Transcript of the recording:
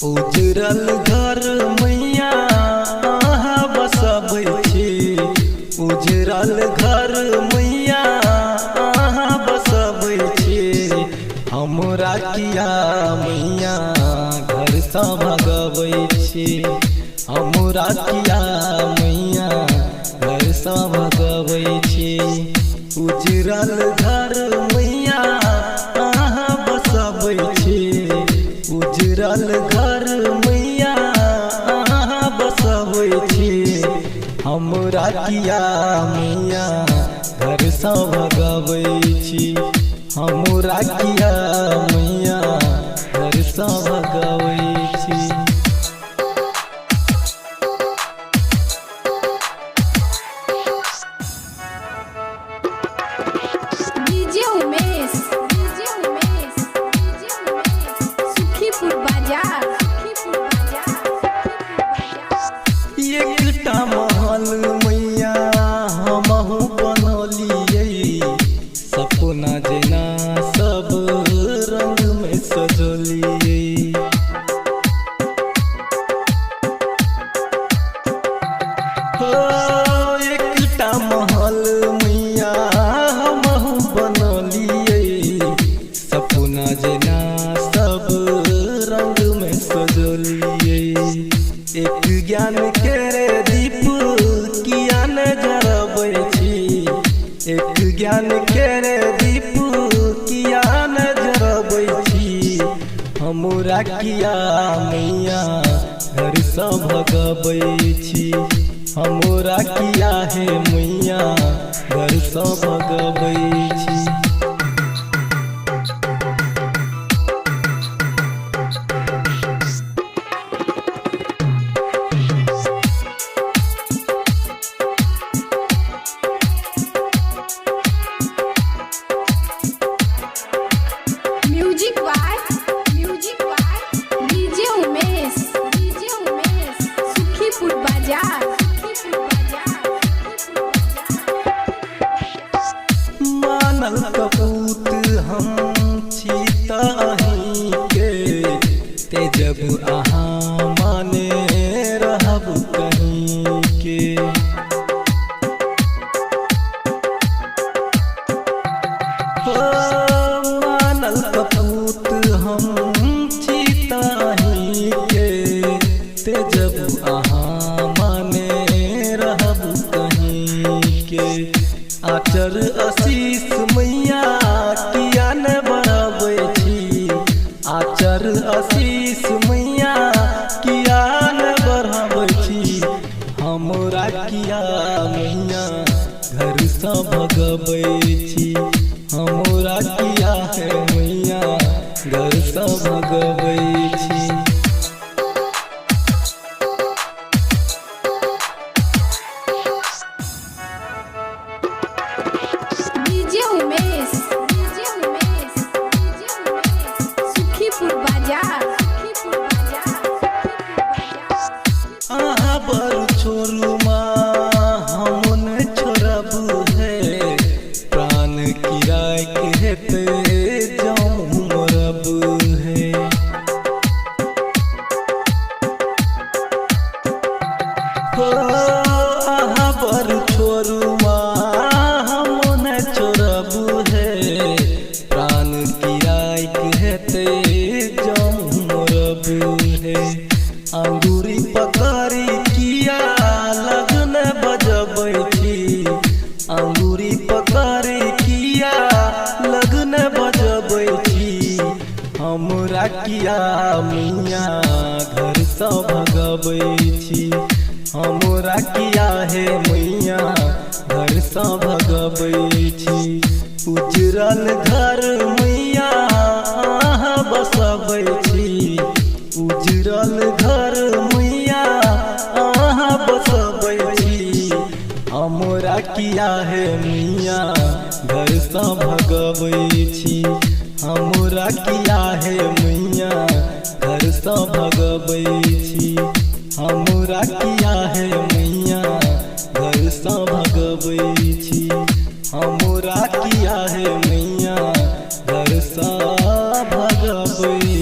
उजरल घर मैया अहाँ बसबै छी। उजरल घर मैया अहाँ बसबै छी। हमरा किया मैया घर सँ भगबै छी। हमरा किया मैया घर सँ भगबै छी। उजरल घर मैया अहाँ बसबै छी। उजरल घर मैया अहाँ बसबै छी। हमरा किया मैया घर सँ भगबै छी। हमरा किया मैया घर सँ भगबै छी। डीजे उमेश सुखीपुर बाजार। एकटा महल मैया हमहु बनलियै। सपना जेना सब रंग में सजलियै। हो एकटा महल मैया हमहु बनलियै। सपना जेना सब रंग में सजलियै। एक ज्ञान के दीप किया न जरबै छी। एक ज्ञान के दीप किया न जरबै छी। हमरा किया मैया घर सँ भगबै छी। हमरा किया हे मैया घर सँ भगबै छी। Music by DJ Umesh Sukhipur Bazar. मानल कपूत हम छी ताही के। ते जब अहाँ माने रहब कहीं के। हो मानल कपूत हम छी ताही के। ते जब अहाँ माने रहब कहीं के। आचर आशीष मैया किया न बढ़बै छी। आचर आशीष मैया किया न बढ़बै छी। हमरा किया मैया घर सँ भगबै छी। हमरा किया है मैया घर सँ भगबै छी। डीजे उमेश सुखीपुर बाजार। अहाँ बड़ छोड़ू माँ हम न छोड़ब है। प्राण किराय के हेते जाऊँ मरब है। हो अहाँ बड़ छोड़ू माँ हम न छोड़ब है। प्राण किराय के हेते जाऊँ मरब है। अंगूरी पकड़ी किया लगन बजबै छी। अंगूरी पकड़ी किया लगन बजबै छी। हमरा किया मैया घर सँ भगबै छी। हमरा किया हे मैया घर सँ भगबै छी। उजरल घर मैया अहाँ बसबै छी। उजरल घर मैया अहाँ बसबै छी। हमरा किया हे मैया घर सँ भगबै छी। हमरा किया हे मैया घर सँ भगबै छी। हमरा किया हे मैया घर सँ भगबै छी। हमरा किया हे मैया घर सँ भगबै।